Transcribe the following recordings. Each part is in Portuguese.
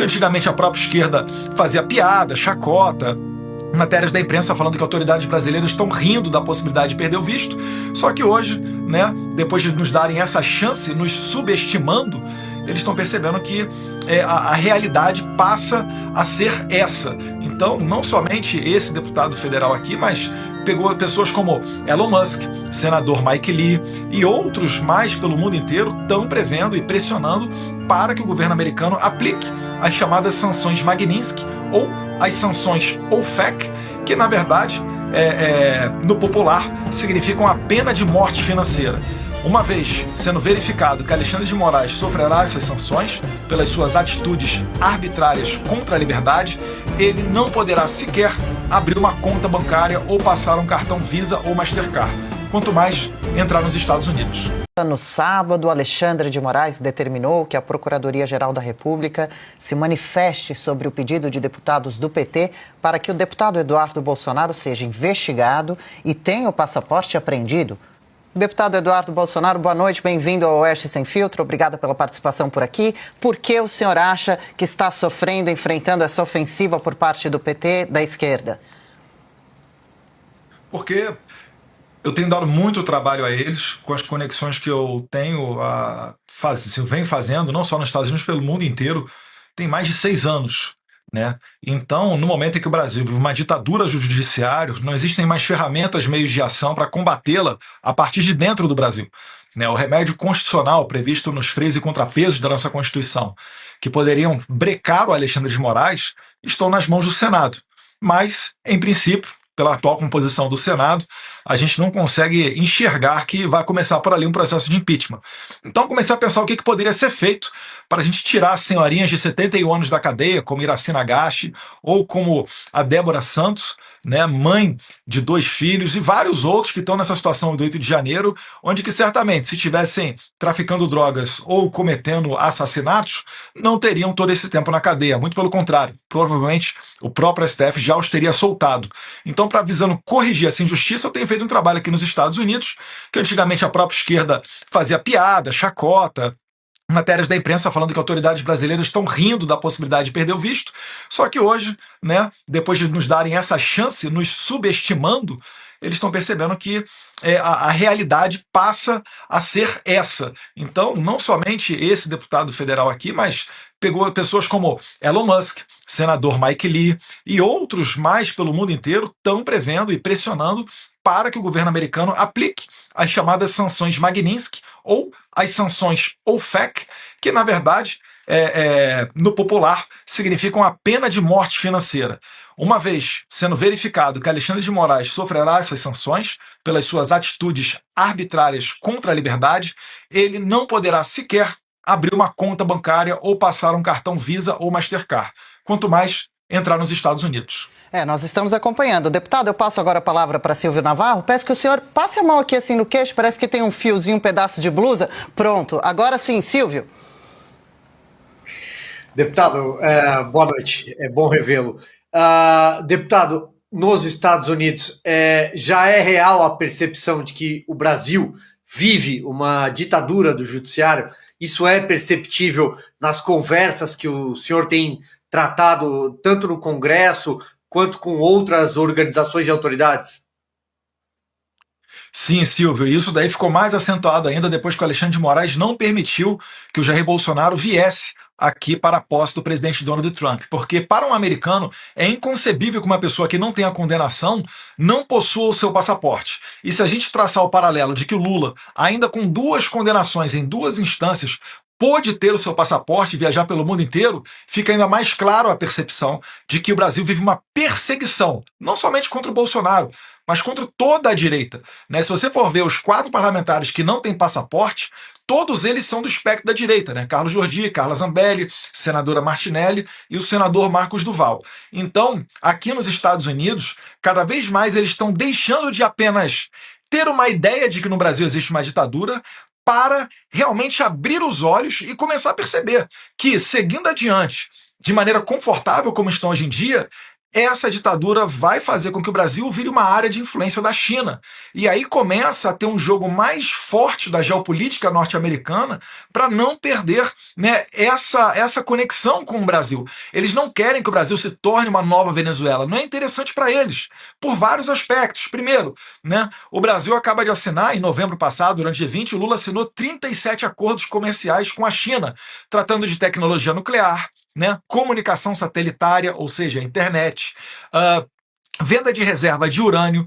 que antigamente a própria esquerda fazia piada, chacota, matérias da imprensa falando que autoridades brasileiras estão rindo da possibilidade de perder o visto. Só que hoje, né, depois de nos darem essa chance, nos subestimando, eles estão percebendo que a realidade passa a ser essa. Então, não somente esse deputado federal aqui, mas pegou pessoas como Elon Musk, senador Mike Lee e outros mais pelo mundo inteiro estão prevendo e pressionando para que o governo americano aplique as chamadas sanções Magnitsky ou as sanções OFAC, que na verdade, no popular, significam a pena de morte financeira. Uma vez sendo verificado que Alexandre de Moraes sofrerá essas sanções pelas suas atitudes arbitrárias contra a liberdade, ele não poderá sequer abrir uma conta bancária ou passar um cartão Visa ou Mastercard, quanto mais entrar nos Estados Unidos. No sábado, Alexandre de Moraes determinou que a Procuradoria-Geral da República se manifeste sobre o pedido de deputados do PT para que o deputado Eduardo Bolsonaro seja investigado e tenha o passaporte apreendido. Deputado Eduardo Bolsonaro, boa noite, bem-vindo ao Oeste Sem Filtro, obrigada pela participação por aqui. Por que o senhor acha que está sofrendo, enfrentando essa ofensiva por parte do PT, da esquerda? Porque eu tenho dado muito trabalho a eles, com as conexões que eu tenho eu venho fazendo, não só nos Estados Unidos, pelo mundo inteiro, tem mais de 6 anos. Né? Então, no momento em que o Brasil vive uma ditadura do judiciário, não existem mais ferramentas, meios de ação para combatê-la a partir de dentro do Brasil. Né? O remédio constitucional previsto nos freios e contrapesos da nossa Constituição, que poderiam brecar o Alexandre de Moraes, estão nas mãos do Senado. Mas, em princípio, pela atual composição do Senado, a gente não consegue enxergar que vai começar por ali um processo de impeachment. Então comecei a pensar o que poderia ser feito para a gente tirar as senhorinhas de 71 anos da cadeia, como Iracy Nagashi, ou como a Débora Santos, né, mãe de 2 filhos, e vários outros que estão nessa situação do 8 de janeiro, onde que certamente, se estivessem traficando drogas ou cometendo assassinatos, não teriam todo esse tempo na cadeia. Muito pelo contrário, provavelmente o próprio STF já os teria soltado. Então, para visando corrigir essa injustiça, eu tenho feito um trabalho aqui nos Estados Unidos, que antigamente a própria esquerda fazia piada, chacota, matérias da imprensa falando que autoridades brasileiras estão rindo da possibilidade de perder o visto. Só que hoje, né, depois de nos darem essa chance, nos subestimando, eles estão percebendo que a realidade passa a ser essa. Então, não somente esse deputado federal aqui, mas pegou pessoas como Elon Musk, senador Mike Lee e outros mais pelo mundo inteiro estão prevendo e pressionando para que o governo americano aplique as chamadas sanções Magnitsky ou as sanções OFAC, que na verdade, no popular, significam a pena de morte financeira. Uma vez sendo verificado que Alexandre de Moraes sofrerá essas sanções pelas suas atitudes arbitrárias contra a liberdade, ele não poderá sequer abrir uma conta bancária ou passar um cartão Visa ou Mastercard, quanto mais entrar nos Estados Unidos. Nós estamos acompanhando. Deputado, eu passo agora a palavra para Silvio Navarro. Peço que o senhor passe a mão aqui assim no queixo, parece que tem um fiozinho, um pedaço de blusa. Pronto, agora sim, Silvio. Deputado, boa noite, é bom revê-lo. Deputado, nos Estados Unidos, já é real a percepção de que o Brasil vive uma ditadura do judiciário? Isso é perceptível nas conversas que o senhor tem tratado tanto no Congresso quanto com outras organizações e autoridades? Sim, Silvio, e isso daí ficou mais acentuado ainda depois que o Alexandre de Moraes não permitiu que o Jair Bolsonaro viesse aqui para a posse do presidente Donald Trump, porque para um americano é inconcebível que uma pessoa que não tem a condenação não possua o seu passaporte. E se a gente traçar o paralelo de que o Lula, ainda com 2 condenações em 2 instâncias, pôde ter o seu passaporte e viajar pelo mundo inteiro, fica ainda mais claro a percepção de que o Brasil vive uma perseguição, não somente contra o Bolsonaro, mas contra toda a direita. Né? Se você for ver os 4 parlamentares que não têm passaporte, todos eles são do espectro da direita, né? Carlos Jordi, Carla Zambelli, senadora Martinelli e o senador Marcos Duval. Então, aqui nos Estados Unidos, cada vez mais eles estão deixando de apenas ter uma ideia de que no Brasil existe uma ditadura, para realmente abrir os olhos e começar a perceber que, seguindo adiante, de maneira confortável como estão hoje em dia, essa ditadura vai fazer com que o Brasil vire uma área de influência da China. E aí começa a ter um jogo mais forte da geopolítica norte-americana para não perder, né, essa conexão com o Brasil. Eles não querem que o Brasil se torne uma nova Venezuela. Não é interessante para eles, por vários aspectos. Primeiro, né, o Brasil acaba de assinar, em novembro passado, durante o G20, o Lula assinou 37 acordos comerciais com a China, tratando de tecnologia nuclear, né, comunicação satelitária, ou seja, internet, venda de reserva de urânio,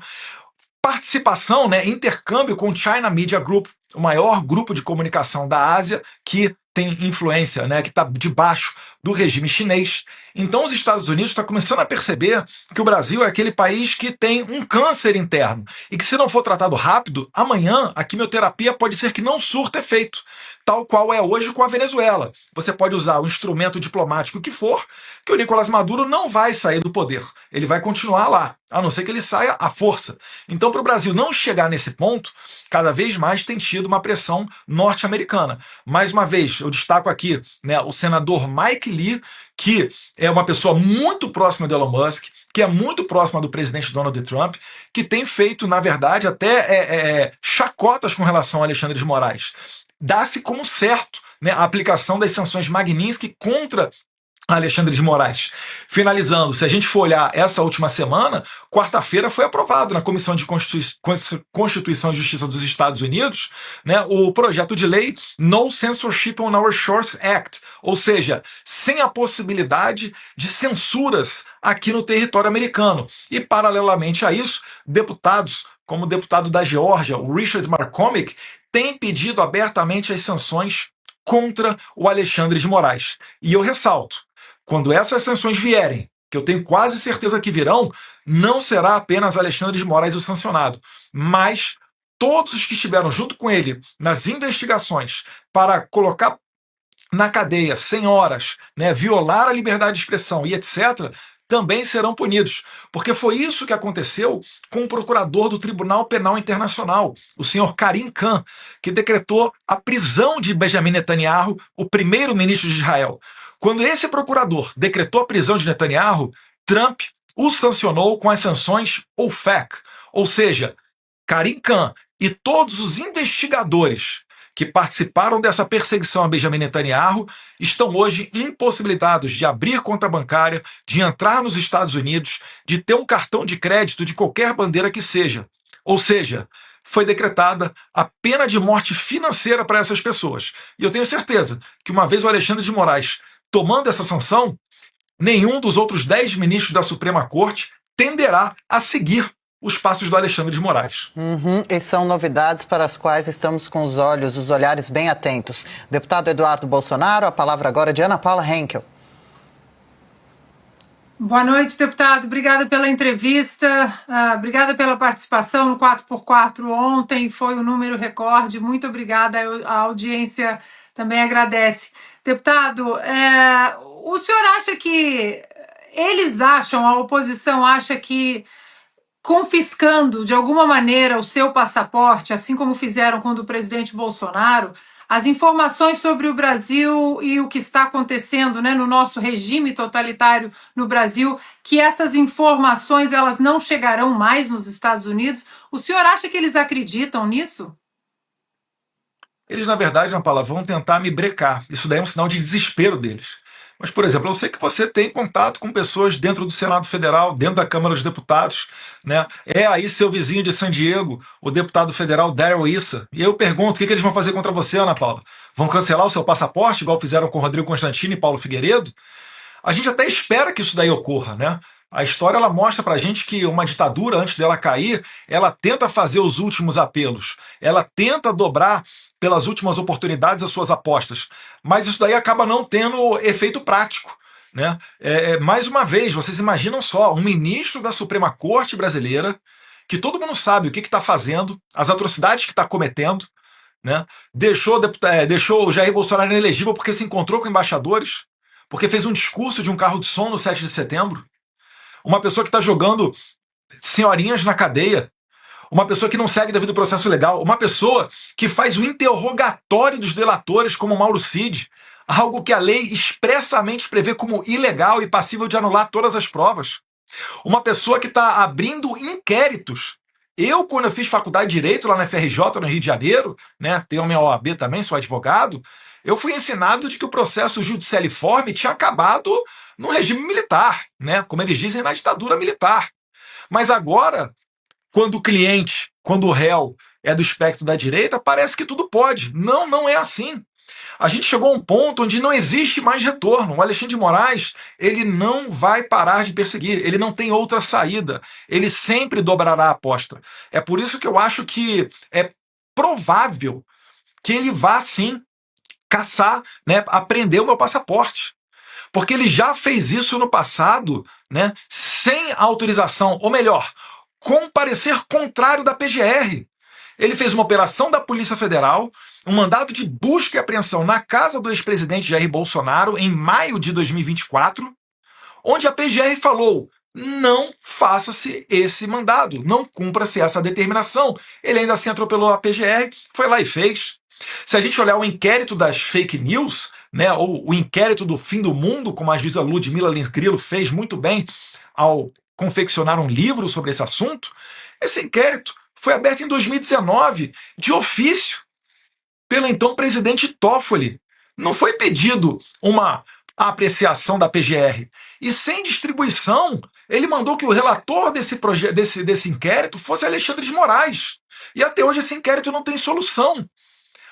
participação, né, intercâmbio com o China Media Group, o maior grupo de comunicação da Ásia que tem influência, né, que está debaixo do regime chinês. Então os Estados Unidos estão começando a perceber que o Brasil é aquele país que tem um câncer interno e que, se não for tratado rápido, amanhã a quimioterapia pode ser que não surta efeito, tal qual é hoje com a Venezuela. Você pode usar o instrumento diplomático que for, que o Nicolás Maduro não vai sair do poder. Ele vai continuar lá, a não ser que ele saia à força. Então, para o Brasil não chegar nesse ponto, cada vez mais tem tido uma pressão norte-americana. Mais uma vez, eu destaco aqui, né, o senador Mike Lee, que é uma pessoa muito próxima do Elon Musk, que é muito próxima do presidente Donald Trump, que tem feito, na verdade, até chacotas com relação a Alexandre de Moraes. Dá-se como certo, né, a aplicação das sanções Magnitsky contra Alexandre de Moraes. Finalizando, se a gente for olhar essa última semana, quarta-feira foi aprovado na Comissão de Constituição e Justiça dos Estados Unidos, né, o projeto de lei No Censorship on Our Shores Act, ou seja, sem a possibilidade de censuras aqui no território americano. E, paralelamente a isso, deputados, como o deputado da Geórgia, o Richard McCormick, têm pedido abertamente as sanções contra o Alexandre de Moraes. E eu ressalto, quando essas sanções vierem, que eu tenho quase certeza que virão, não será apenas Alexandre de Moraes o sancionado, mas todos os que estiveram junto com ele nas investigações para colocar na cadeia 100 horas, né, violar a liberdade de expressão e etc., também serão punidos. Porque foi isso que aconteceu com o procurador do Tribunal Penal Internacional, o senhor Karim Khan, que decretou a prisão de Benjamin Netanyahu, o primeiro-ministro de Israel. Quando esse procurador decretou a prisão de Netanyahu, Trump o sancionou com as sanções OFAC, ou seja, Karim Khan e todos os investigadores que participaram dessa perseguição a Benjamin Netanyahu estão hoje impossibilitados de abrir conta bancária, de entrar nos Estados Unidos, de ter um cartão de crédito de qualquer bandeira que seja. Ou seja, foi decretada a pena de morte financeira para essas pessoas. E eu tenho certeza que, uma vez o Alexandre de Moraes tomando essa sanção, nenhum dos outros 10 ministros da Suprema Corte tenderá a seguir os passos do Alexandre de Moraes. E são novidades para as quais estamos com os olhares bem atentos. Deputado Eduardo Bolsonaro, a palavra agora é de Ana Paula Henkel. Boa noite, deputado. Obrigada pela entrevista, obrigada pela participação no 4x4 ontem, foi um número recorde. Muito obrigada, a audiência também agradece. Deputado, o senhor acha que a oposição acha que confiscando de alguma maneira o seu passaporte, assim como fizeram com o do presidente Bolsonaro, as informações sobre o Brasil e o que está acontecendo, né, no nosso regime totalitário no Brasil, que essas informações elas não chegarão mais nos Estados Unidos? O senhor acha que eles acreditam nisso? Eles, na verdade, Ana Paula, vão tentar me brecar. Isso daí é um sinal de desespero deles. Mas, por exemplo, eu sei que você tem contato com pessoas dentro do Senado Federal, dentro da Câmara dos Deputados, né? É aí seu vizinho de San Diego, o deputado federal Darrell Issa. E eu pergunto, o que eles vão fazer contra você, Ana Paula? Vão cancelar o seu passaporte, igual fizeram com Rodrigo Constantino e Paulo Figueiredo? A gente até espera que isso daí ocorra, né? A história ela mostra pra gente que uma ditadura, antes dela cair, ela tenta fazer os últimos apelos. Ela tenta dobrar pelas últimas oportunidades as suas apostas. Mas isso daí acaba não tendo efeito prático, né? Mais uma vez, vocês imaginam só, um ministro da Suprema Corte brasileira, que todo mundo sabe o que está fazendo, as atrocidades que está cometendo, né? Deixou o Jair Bolsonaro inelegível porque se encontrou com embaixadores, porque fez um discurso de um carro de som no 7 de setembro. Uma pessoa que está jogando senhorinhas na cadeia, uma pessoa que não segue devido ao processo legal, uma pessoa que faz o interrogatório dos delatores como Mauro Cid, algo que a lei expressamente prevê como ilegal e passível de anular todas as provas. Uma pessoa que está abrindo inquéritos. Eu, quando eu fiz faculdade de Direito lá na FRJ, no Rio de Janeiro, né, tenho a minha OAB também, sou advogado, eu fui ensinado de que o processo judicialiforme tinha acabado no regime militar, né, como eles dizem, na ditadura militar. Mas agora, quando o cliente, quando o réu é do espectro da direita, parece que tudo pode. Não, não é assim. A gente chegou a um ponto onde não existe mais retorno. O Alexandre de Moraes, ele não vai parar de perseguir, ele não tem outra saída. Ele sempre dobrará a aposta. É por isso que eu acho que é provável que ele vá, sim, caçar, né, apreender o meu passaporte. Porque ele já fez isso no passado, né, sem autorização, ou melhor, com parecer contrário da PGR. Ele fez uma operação da Polícia Federal, um mandado de busca e apreensão na casa do ex-presidente Jair Bolsonaro em maio de 2024, onde a PGR falou: não faça-se esse mandado, não cumpra-se essa determinação. Ele ainda assim atropelou a PGR, foi lá e fez. Se a gente olhar o inquérito das fake news, né, ou o inquérito do fim do mundo, como a juíza Ludmila Lins Grillo fez muito bem ao confeccionar um livro sobre esse assunto, esse inquérito foi aberto em 2019, de ofício, pelo então presidente Toffoli. Não foi pedido uma apreciação da PGR. E sem distribuição, ele mandou que o relator desse inquérito fosse Alexandre de Moraes. E até hoje esse inquérito não tem solução.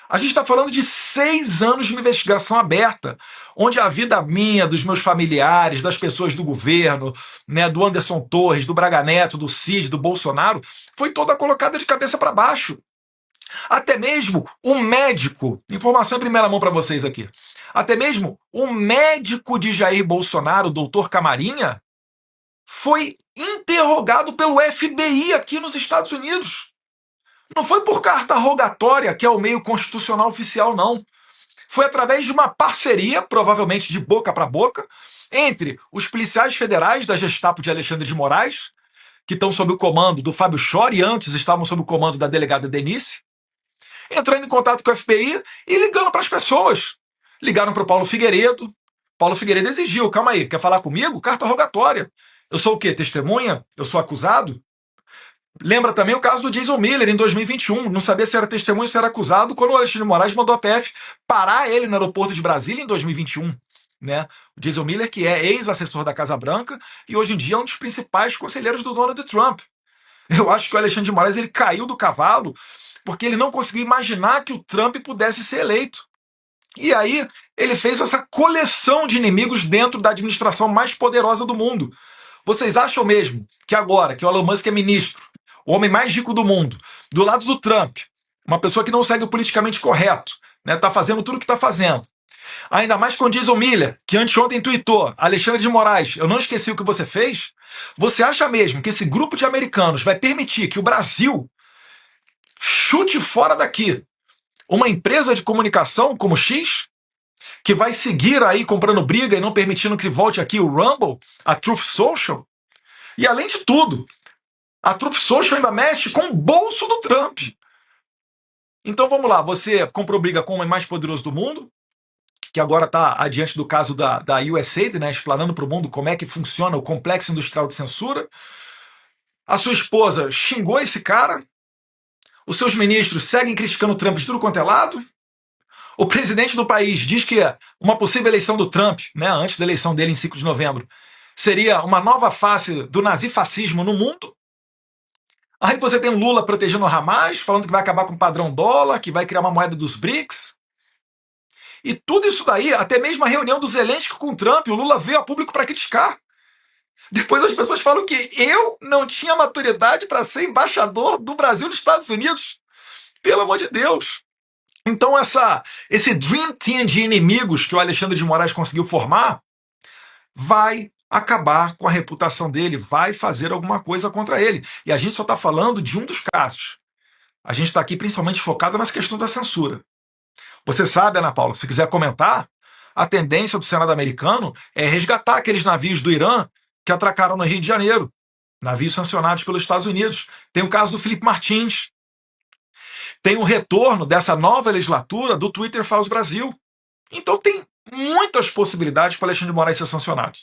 A gente está falando de 6 anos de uma investigação aberta, onde a vida minha, dos meus familiares, das pessoas do governo, né, do Anderson Torres, do Braga Neto, do Cid, do Bolsonaro, foi toda colocada de cabeça para baixo. Até mesmo o médico, informação em primeira mão para vocês aqui, até mesmo o médico de Jair Bolsonaro, o doutor Camarinha, foi interrogado pelo FBI aqui nos Estados Unidos. Não foi por carta rogatória, que é o meio constitucional oficial, não. Foi através de uma parceria, provavelmente de boca para boca, entre os policiais federais da Gestapo de Alexandre de Moraes, que estão sob o comando do Fábio Chor e antes estavam sob o comando da delegada Denise, entrando em contato com o FBI e ligando para as pessoas. Ligaram para o Paulo Figueiredo. Paulo Figueiredo exigiu: calma aí, quer falar comigo? Carta rogatória. Eu sou o quê? Testemunha? Eu sou acusado? Lembra também o caso do Jason Miller, em 2021. Não sabia se era testemunha ou se era acusado, quando o Alexandre de Moraes mandou a PF parar ele no aeroporto de Brasília em 2021. Né? O Jason Miller, que é ex-assessor da Casa Branca e hoje em dia é um dos principais conselheiros do Donald Trump. Eu acho que o Alexandre de Moraes ele caiu do cavalo porque ele não conseguiu imaginar que o Trump pudesse ser eleito. E aí ele fez essa coleção de inimigos dentro da administração mais poderosa do mundo. Vocês acham mesmo que agora que o Elon Musk é ministro, o homem mais rico do mundo, do lado do Trump, uma pessoa que não segue o politicamente correto, né, tá fazendo tudo o que está fazendo, ainda mais com o Jason Miller, que anteontem tweetou: Alexandre de Moraes, eu não esqueci o que você fez. Você acha mesmo que esse grupo de americanos vai permitir que o Brasil chute fora daqui uma empresa de comunicação como X, que vai seguir aí comprando briga e não permitindo que volte aqui o Rumble, a Truth Social? E além de tudo, a Truth Social ainda mexe com o bolso do Trump. Então vamos lá, você comprou briga com o homem mais poderoso do mundo, que agora está adiante do caso da USAID, né, explanando para o mundo como é que funciona o complexo industrial de censura. A sua esposa xingou esse cara. Os seus ministros seguem criticando o Trump de tudo quanto é lado. O presidente do país diz que uma possível eleição do Trump, né, antes da eleição dele em 5 de novembro, seria uma nova face do nazifascismo no mundo. Aí você tem Lula protegendo o Hamas, falando que vai acabar com o padrão dólar, que vai criar uma moeda dos BRICS. E tudo isso daí, até mesmo a reunião do Zelensky com o Trump, o Lula veio a público para criticar. Depois as pessoas falam que eu não tinha maturidade para ser embaixador do Brasil nos Estados Unidos. Pelo amor de Deus. Então esse Dream Team de inimigos que o Alexandre de Moraes conseguiu formar vai acabar com a reputação dele, vai fazer alguma coisa contra ele. E a gente só está falando de um dos casos. A gente está aqui principalmente focado nessa questão da censura. Você sabe, Ana Paula, se quiser comentar, a tendência do Senado americano é resgatar aqueles navios do Irã que atracaram no Rio de Janeiro, navios sancionados pelos Estados Unidos. Tem o caso do Felipe Martins. Tem o retorno dessa nova legislatura do Twitter Files Brasil. Então tem muitas possibilidades para Alexandre de Moraes ser sancionado.